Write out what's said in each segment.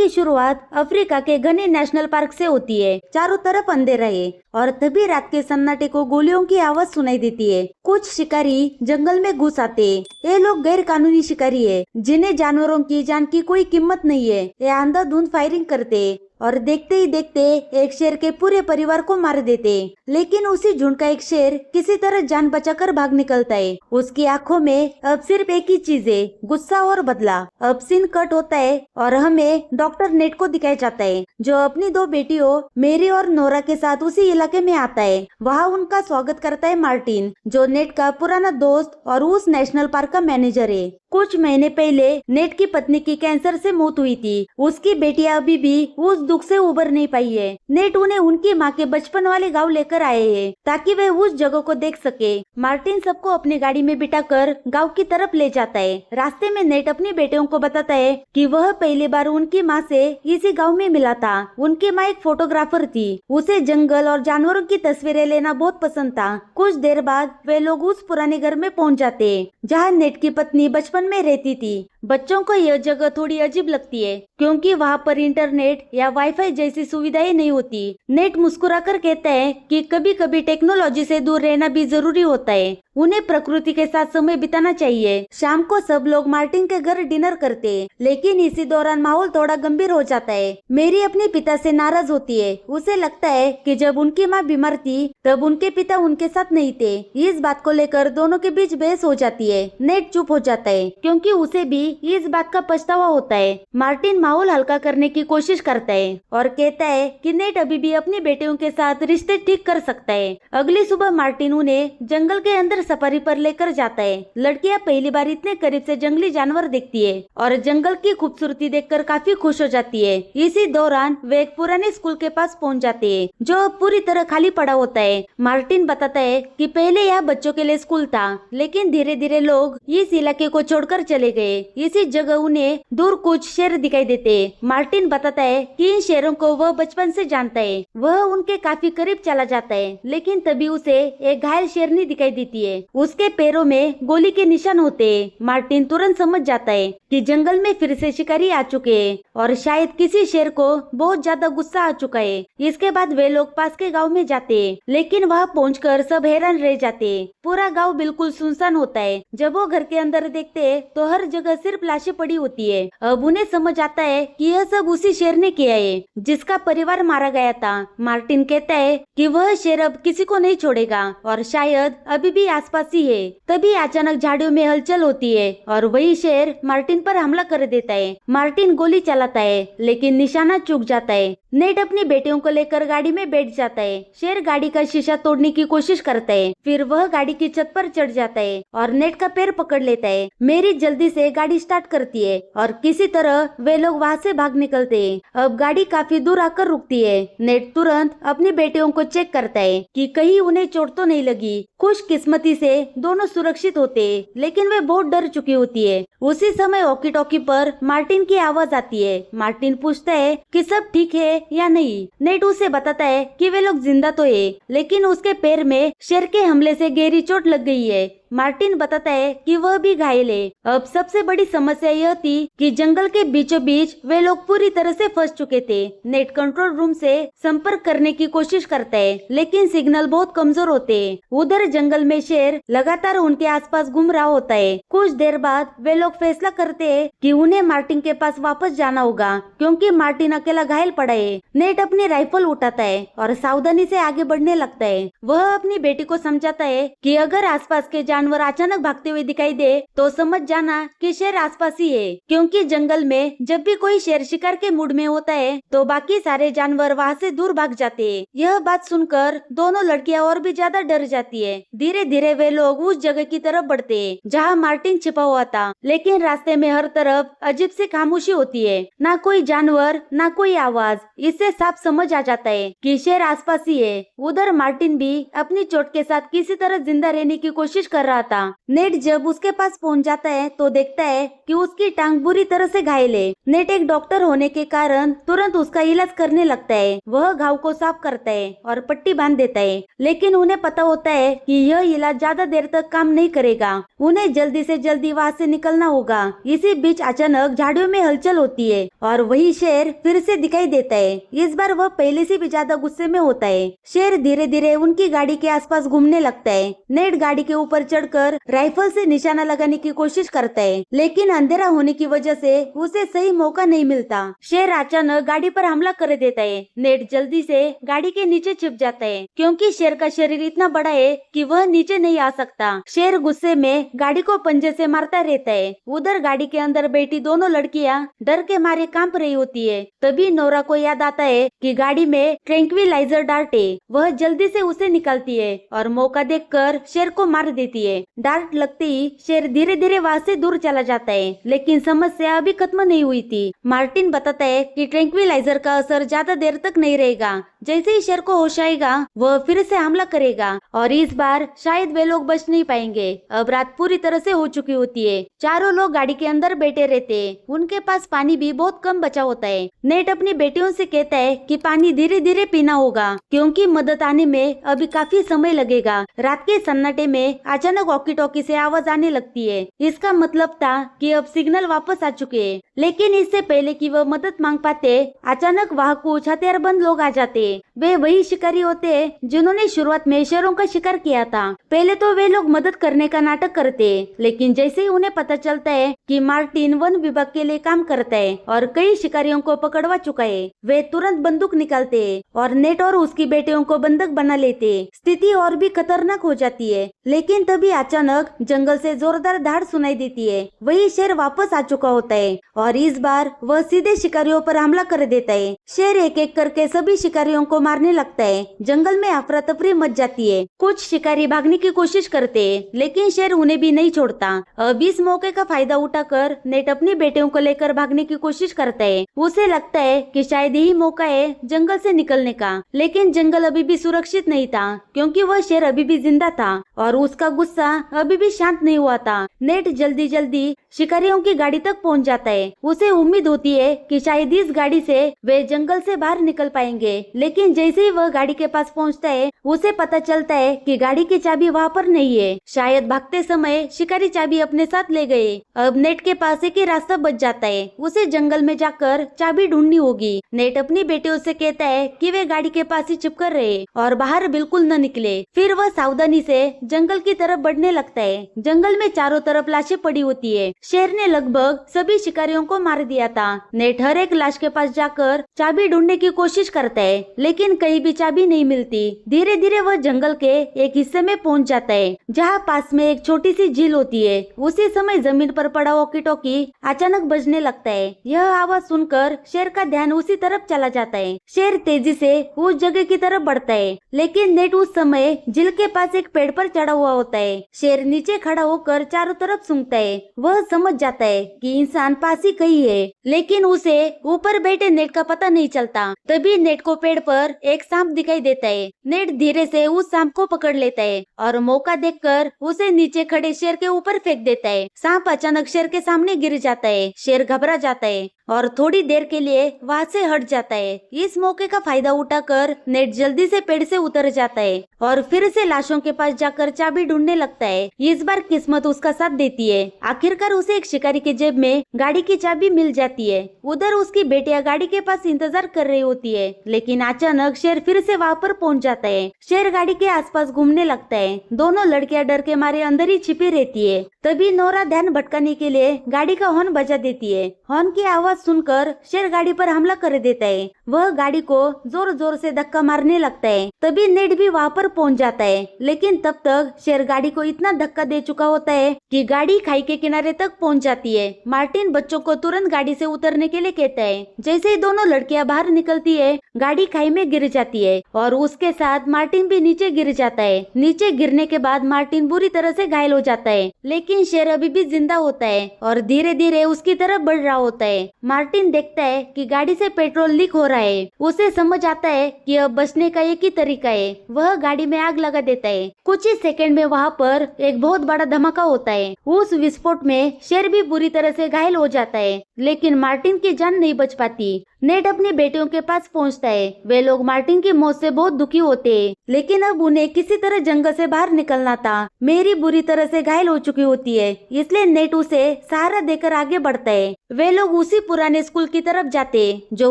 की शुरुआत अफ्रीका के घने नेशनल पार्क से होती है। चारों तरफ अंधेरा है और तभी रात के सन्नाटे को गोलियों की आवाज सुनाई देती है। कुछ शिकारी जंगल में घुस आते। ये लोग गैर कानूनी शिकारी है, जिन्हें जानवरों की जान की कोई कीमत नहीं है। ये अंधाधुंध फायरिंग करते और देखते ही देखते एक शेर के पूरे परिवार को मार देते। लेकिन उसी झुंड का एक शेर किसी तरह जान बचाकर भाग निकलता है। उसकी आंखों में अब सिर्फ एक ही चीज है, गुस्सा और बदला। अब सीन कट होता है और हमें डॉक्टर नेट को दिखाया जाता है, जो अपनी दो बेटियों मेरी और नोरा के साथ उसी इलाके में आता है। वहाँ उनका स्वागत करता है मार्टिन, जो नेट का पुराना दोस्त और उस नेशनल पार्क का मैनेजर है। कुछ महीने पहले नेट की पत्नी की कैंसर से मौत हुई थी। उसकी बेटियां अभी भी उस दुख से उबर नहीं पाई है। नेट उन्हें उनकी माँ के बचपन वाले गांव लेकर आए हैं, ताकि वे उस जगह को देख सके। मार्टिन सबको अपनी गाड़ी में बिठाकर गांव की तरफ ले जाता है। रास्ते में नेट अपनी बेटियों को बताता है कि वह पहली बार उनकी माँ से इसी गाँव में मिला था। उनकी माँ एक फोटोग्राफर थी। उसे जंगल और जानवरों की तस्वीरें लेना बहुत पसंद था। कुछ देर बाद वे लोग उस पुराने घर में पहुँच जाते, जहाँ नेट की पत्नी बचपन में रहती थी। बच्चों को यह जगह थोड़ी अजीब लगती है, क्योंकि वहाँ पर इंटरनेट या वाईफाई जैसी सुविधाएं नहीं होती। नेट मुस्कुराकर कहता है कि कभी कभी टेक्नोलॉजी से दूर रहना भी जरूरी होता है। उन्हें प्रकृति के साथ समय बिताना चाहिए। शाम को सब लोग मार्टिन के घर डिनर करते हैं, लेकिन इसी दौरान माहौल थोड़ा गंभीर हो जाता है। मेरी अपने पिता से नाराज होती है। उसे लगता है कि जब उनकी माँ बीमार थी तब उनके पिता उनके साथ नहीं थे। इस बात को लेकर दोनों के बीच बहस हो जाती है। नेट चुप हो जाता है, क्योंकि उसे भी इस बात का पछतावा होता है। मार्टिन माहौल हल्का करने की कोशिश करता है और कहता है कि नेट अभी भी अपनी बेटियों के साथ रिश्ते ठीक कर सकता है। अगली सुबह मार्टिन उन्हें जंगल के अंदर सफारी पर लेकर जाता है। लड़कियां पहली बार इतने करीब से जंगली जानवर देखती है और जंगल की खूबसूरती देखकर काफी खुश हो जाती है। इसी दौरान वे एक पुराने स्कूल के पास पहुंच जाते हैं, जो पूरी तरह खाली पड़ा होता है। मार्टिन बताता है कि पहले यह बच्चों के लिए स्कूल था, लेकिन धीरे धीरे लोग इस इलाके को छोड़कर चले गए। इसी जगह उन्हें दूर कुछ शेर दिखाई देते। मार्टिन बताता है कि इन शेरों को वह बचपन से जानता है। वह उनके काफी करीब चला जाता है, लेकिन तभी उसे एक घायल शेरनी दिखाई देती है। उसके पैरों में गोली के निशान होते हैं। मार्टिन तुरंत समझ जाता है कि जंगल में फिर से शिकारी आ चुके हैं और शायद किसी शेर को बहुत ज्यादा गुस्सा आ चुका है। इसके बाद वे लोग पास के गांव में जाते हैं, लेकिन वहां पहुंचकर सब हैरान रह जाते हैं। पूरा गांव बिल्कुल सुनसान होता है। जब वो घर के अंदर देखते हैं तो हर जगह सिर्फ लाशें पड़ी होती है। अब उन्हें समझ आता है कि यह सब उसी शेर ने किया है जिसका परिवार मारा गया था। मार्टिन कहता है कि वह शेर अब किसी को नहीं छोड़ेगा और शायद अभी भी आसपास ही है। तभी अचानक झाड़ियों में हलचल होती है और वही शेर मार्टिन पर हमला कर देता है। मार्टिन गोली चलाता है, लेकिन निशाना चूक जाता है। नेट अपनी बेटियों को लेकर गाड़ी में बैठ जाता है। शेर गाड़ी का शीशा तोड़ने की कोशिश करता है, फिर वह गाड़ी की छत पर चढ़ जाता है और नेट का पैर पकड़ लेता है। मेरी जल्दी से गाड़ी स्टार्ट करती है और किसी तरह वे लोग वहाँ से भाग निकलते हैं। अब गाड़ी काफी दूर आकर रुकती है। नेट तुरंत अपनी बेटियों को चेक करता है कि कहीं उन्हें चोट तो नहीं लगी। खुशकिस्मती से दोनों सुरक्षित होते हैं, लेकिन वे बहुत डर चुकी होती है। उसी समय वॉकी टॉकी पर मार्टिन की आवाज आती है। मार्टिन पूछता है कि सब ठीक है या नहीं। नेट उसे बताता है कि वे लोग जिंदा तो है, लेकिन उसके पैर में शेर के हमले से गहरी चोट लग गई है। मार्टिन बताता है कि वह भी घायल है। अब सबसे बड़ी समस्या यह थी कि जंगल के बीचों बीच वे लोग पूरी तरह से फंस चुके थे। नेट कंट्रोल रूम से संपर्क करने की कोशिश करता है, लेकिन सिग्नल बहुत कमजोर होते हैं। उधर जंगल में शेर लगातार उनके आसपास घूम रहा होता है। कुछ देर बाद वे लोग फैसला करते हैं कि उन्हें मार्टिन के पास वापस जाना होगा, क्योंकि मार्टिन अकेला घायल पड़ा है। नेट अपनी राइफल उठाता है और सावधानी से आगे बढ़ने लगता है। वह अपनी बेटी को समझाता है कि अगर आसपास के जानवर अचानक भागते हुए दिखाई दे तो समझ जाना कि शेर आसपास ही है, क्योंकि जंगल में जब भी कोई शेर शिकार के मूड में होता है तो बाकी सारे जानवर वहाँ से दूर भाग जाते हैं। यह बात सुनकर दोनों लड़कियां और भी ज्यादा डर जाती है। धीरे धीरे वे लोग उस जगह की तरफ बढ़ते हैं जहाँ मार्टिन छिपा हुआ था, लेकिन रास्ते में हर तरफ अजीब सी खामोशी होती है। ना कोई जानवर, ना कोई आवाज। इससे साफ समझ आ जाता है कि शेर आसपास ही है। उधर मार्टिन भी अपनी चोट के साथ किसी तरह जिंदा रहने की कोशिश कर कर रहा था। नेट जब उसके पास पहुंच जाता है तो देखता है कि उसकी टांग बुरी तरह से घायल है। नेट एक डॉक्टर होने के कारण तुरंत उसका इलाज करने लगता है। वह घाव को साफ करता है और पट्टी बांध देता है, लेकिन उन्हें पता होता है कि यह इलाज ज्यादा देर तक काम नहीं करेगा। उन्हें जल्दी से जल्दी वहाँ से निकलना होगा। इसी बीच अचानक झाड़ियों में हलचल होती है और वही शेर फिर से दिखाई देता है। इस बार वह पहले से भी ज्यादा गुस्से में होता है। शेर धीरे धीरे उनकी गाड़ी के आसपास घूमने लगता है। नेट गाड़ी के ऊपर चढ़कर राइफल से निशाना लगाने की कोशिश करता है, लेकिन अंधेरा होने की वजह से उसे सही मौका नहीं मिलता। शेर अचानक गाड़ी पर हमला कर देता है। नेट जल्दी से गाड़ी के नीचे छिप जाता है, क्योंकि शेर का शरीर इतना बड़ा है कि वह नीचे नहीं आ सकता। शेर गुस्से में गाड़ी को पंजे से मारता रहता है। उधर गाड़ी के अंदर बैठी दोनों लड़कियां डर के मारे कांप रही होती है। तभी नोरा को याद आता है कि गाड़ी में ट्रैंक्विलाइजर डार्ट है। वह जल्दी से उसे निकालती है और मौका देखकर शेर को मार देती है। डार्ट लगते ही शेर धीरे धीरे वहाँ से दूर चला जाता है, लेकिन समस्या अभी खत्म नहीं हुई थी। मार्टिन बताता है कि ट्रैंक्विलाइजर का असर ज्यादा देर तक नहीं रहेगा। जैसे ही शेर को होश आएगा वह फिर से हमला करेगा और इस बार शायद वे लोग बच नहीं पाएंगे। अब रात पूरी तरह से हो चुकी होती है। चारों लोग गाड़ी के अंदर बैठे रहते हैं। उनके पास पानी भी बहुत कम बचा होता है। नेट अपनी बेटियों से कहता है कि पानी धीरे धीरे पीना होगा, क्योंकि मदद आने में अभी काफी समय लगेगा। रात के सन्नाटे में अचानक वॉकी टॉकी से आवाज आने लगती है। इसका मतलब था कि अब सिग्नल वापस आ चुके हैं। लेकिन इससे पहले कि वह मदद मांग पाते, अचानक वहाँ कुछ हथियारबंद लोग आ जाते। वे वही शिकारी होते हैं जिन्होंने शुरुआत में शेरों का शिकार किया था। पहले तो वे लोग मदद करने का नाटक करते, लेकिन जैसे ही उन्हें पता चलता है कि मार्टिन वन विभाग के लिए काम करता है और कई शिकारियों को पकड़वा चुका है, वे तुरंत बंदूक निकालते और नेट और उसकी बेटियों को बंधक बना लेते। स्थिति और भी खतरनाक हो जाती है। लेकिन तभी अचानक जंगल से जोरदार धाड़ सुनाई देती है। वही शेर वापस आ चुका होता है और इस बार वह सीधे शिकारियों पर हमला कर देता है। शेर एक एक करके सभी शिकारियों को मारने लगता है। जंगल में अफरा तफरी मच जाती है। कुछ शिकारी भागने की कोशिश करते हैं, लेकिन शेर उन्हें भी नहीं छोड़ता। अब इस मौके का फायदा उठाकर नेट अपनी बेटियों को लेकर भागने की कोशिश करता है। उसे लगता है कि शायद यही मौका है जंगल से निकलने का, लेकिन जंगल अभी भी सुरक्षित नहीं था, क्योंकि वह शेर अभी भी जिंदा था और उसका गुस्सा अभी भी शांत नहीं हुआ था। नेट जल्दी जल्दी शिकारियों की गाड़ी तक पहुंच जाता है। उसे उम्मीद होती है कि शायद इस गाड़ी से वे जंगल से बाहर निकल पाएंगे, लेकिन जैसे ही वह गाड़ी के पास पहुंचता है उसे पता चलता है कि गाड़ी की चाबी वहाँ पर नहीं है। शायद भागते समय शिकारी चाबी अपने साथ ले गए। अब नेट के पास एक ही रास्ता बच जाता है। उसे जंगल में जाकर चाबी ढूंढनी होगी। नेट अपनी बेटियों से कहता है कि वे गाड़ी के पास ही चिपकर रहे और बाहर बिल्कुल न निकले। फिर वह सावधानी से जंगल की तरफ बढ़ने लगता है। जंगल में चारों तरफ लाशें पड़ी होती है। शेर ने लगभग सभी शिकारियों को मार दिया था। नेट हर एक लाश के पास जाकर चाबी ढूंढने की कोशिश करता है, लेकिन कहीं भी चाबी नहीं मिलती। धीरे धीरे वह जंगल के एक हिस्से में पहुंच जाता है, जहां पास में एक छोटी सी झील होती है। उसी समय जमीन पर पड़ा वॉकी टॉकी अचानक बजने लगता है। यह आवाज सुनकर शेर का ध्यान उसी तरफ चला जाता है। शेर तेजी से उस जगह की तरफ बढ़ता है, लेकिन नेट उस समय झील के पास एक पेड़ पर चढ़ा हुआ होता है। शेर नीचे खड़ा होकर चारों तरफ सूंघता है। वह समझ जाता है कि इंसान पास ही कहीं है, लेकिन उसे ऊपर बैठे नेट का पता नहीं चलता। तभी नेट को पेड़ पर एक सांप दिखाई देता है। नेट धीरे से उस सांप को पकड़ लेता है और मौका देखकर उसे नीचे खड़े शेर के ऊपर फेंक देता है। सांप अचानक शेर के सामने गिर जाता है। शेर घबरा जाता है और थोड़ी देर के लिए वहाँ से हट जाता है। इस मौके का फायदा उठाकर नेट जल्दी से पेड़ से उतर जाता है और फिर से लाशों के पास जाकर चाबी ढूंढने लगता है। इस बार किस्मत उसका साथ देती है। आखिरकार उसे एक शिकारी के जेब में गाड़ी की चाबी मिल जाती है। उधर उसकी बेटियां गाड़ी के पास इंतजार कर रही होती है, लेकिन अचानक शेर फिर से वहाँ पर पहुँच जाता है। शेर गाड़ी के आसपास घूमने लगता है। दोनों लड़कियां डर के मारे अंदर ही छिपी रहती है। तभी नोरा ध्यान भटकाने के लिए गाड़ी का हॉर्न बजा देती है। हॉर्न की आवाज सुनकर शेर गाड़ी पर हमला कर देता है। वह गाड़ी को जोर जोर से धक्का मारने लगता है। तभी नेट भी वहाँ पर पहुँच जाता है, लेकिन तब तक शेर गाड़ी को इतना धक्का दे चुका होता है कि गाड़ी खाई के किनारे तक पहुँच जाती है। मार्टिन बच्चों को तुरंत गाड़ी से उतरने के लिए कहता है। जैसे ही दोनों लड़कियां बाहर निकलती है, गाड़ी खाई में गिर जाती है और उसके साथ मार्टिन भी नीचे गिर जाता है। नीचे गिरने के बाद मार्टिन बुरी तरह से घायल हो जाता है, लेकिन शेर अभी भी जिंदा होता है और धीरे धीरे उसकी तरफ बढ़ रहा होता है। मार्टिन देखता है कि गाड़ी से पेट्रोल लीक हो रहा है। उसे समझ आता है कि अब बचने का एक ही तरीका है, वह गाड़ी में आग लगा देता है। कुछ ही सेकंड में वहाँ पर एक बहुत बड़ा धमाका होता है। उस विस्फोट में शेर भी बुरी तरह से घायल हो जाता है, लेकिन मार्टिन की जान नहीं बच पाती। नेट अपनी बेटियों के पास पहुंचता है। वे लोग मार्टिन की मौत से बहुत दुखी होते हैं, लेकिन अब उन्हें किसी तरह जंगल से बाहर निकलना था। मेरी बुरी तरह से घायल हो चुकी होती है, इसलिए नेट उसे सहारा देकर आगे बढ़ता है। वे लोग उसी पुराने स्कूल की तरफ जाते जो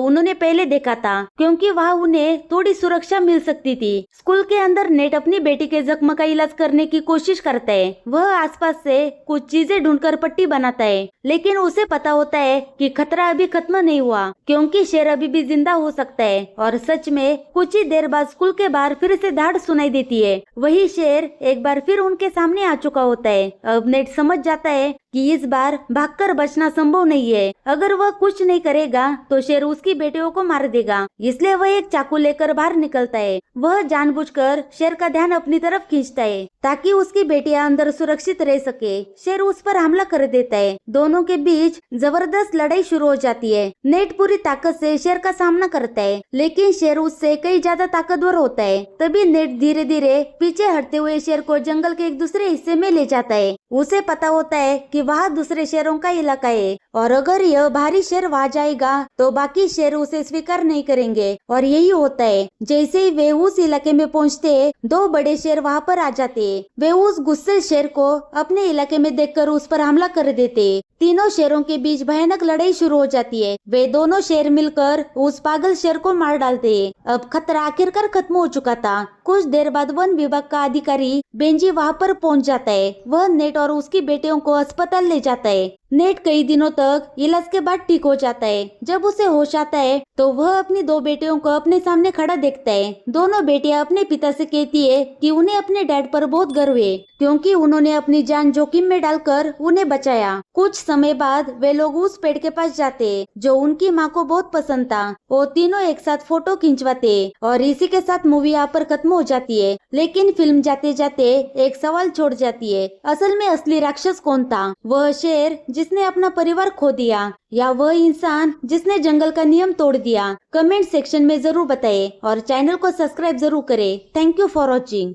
उन्होंने पहले देखा था, क्योंकि वहाँ उन्हें थोड़ी सुरक्षा मिल सकती थी। स्कूल के अंदर नेट अपनी बेटी के जख्म का इलाज करने की कोशिश करता है। वह आसपास से कुछ चीजें ढूंढकर पट्टी बनाता है, लेकिन उसे पता होता है कि खतरा अभी खत्म नहीं हुआ, क्योंकि शेर अभी भी जिंदा हो सकता है। और सच में कुछ ही देर बाद स्कूल के बाहर फिर से दहाड़ सुनाई देती है। वही शेर एक बार फिर उनके सामने आ चुका होता है। अब नेट समझ जाता है कि इस बार भागकर बचना संभव नहीं है। अगर वह कुछ नहीं करेगा तो शेर उसकी बेटियों को मार देगा, इसलिए वह एक चाकू लेकर बाहर निकलता है। वह जानबूझकर शेर का ध्यान अपनी तरफ खींचता है ताकि उसकी बेटियां अंदर सुरक्षित रह सके। शेर उस पर हमला कर देता है। दोनों के बीच जबरदस्त लड़ाई शुरू हो जाती है। नेट पूरी ताकत से शेर का सामना करता है, लेकिन शेर उससे कई ज्यादा ताकतवर होता है। तभी नेट धीरे धीरे पीछे हटते हुए शेर को जंगल के एक दूसरे हिस्से में ले जाता है। उसे पता होता है कि वहाँ दूसरे शेरों का इलाका है, और अगर यह भारी शेर वहाँ जाएगा तो बाकी शेर उसे स्वीकार नहीं करेंगे। और यही होता है। जैसे ही वे उस इलाके में पहुँचते, दो बड़े शेर वहाँ पर आ जाते। वे उस गुस्से शेर को अपने इलाके में देखकर उस पर हमला कर देते। तीनों शेरों के बीच भयानक लड़ाई शुरू हो जाती है। वे दोनों शेर मिलकर उस पागल शेर को मार डालते। अब खतरा आखिरकार खत्म हो चुका था। कुछ देर बाद वन विभाग का अधिकारी बेंजी वहाँ पर पहुँच जाता है। वह नेट और उसकी बेटियों को अस्पताल ले जाता है। नेट कई दिनों तक इलाज के बाद ठीक हो जाता है। जब उसे होश आता है तो वह अपनी दो बेटियों को अपने सामने खड़ा देखता है। दोनों बेटियां अपने पिता से कहती है कि उन्हें अपने डैड पर बहुत गर्व है, क्योंकि उन्होंने अपनी जान जोखिम में डालकर उन्हें बचाया। कुछ समय बाद वे लोग उस पेड़ के पास जाते जो उनकी माँ को बहुत पसंद था। वो तीनों एक साथ फोटो खिंचवाते और इसी के साथ मूवी यहाँ पर खत्म हो जाती है। लेकिन फिल्म जाते जाते एक सवाल छोड़ जाती है, असल में असली राक्षस कौन था? वह शेर जिसने अपना परिवार खो दिया, या वह इंसान जिसने जंगल का नियम तोड़ दिया? कमेंट सेक्शन में जरूर बताएं और चैनल को सब्सक्राइब जरूर करें। Thank you for watching.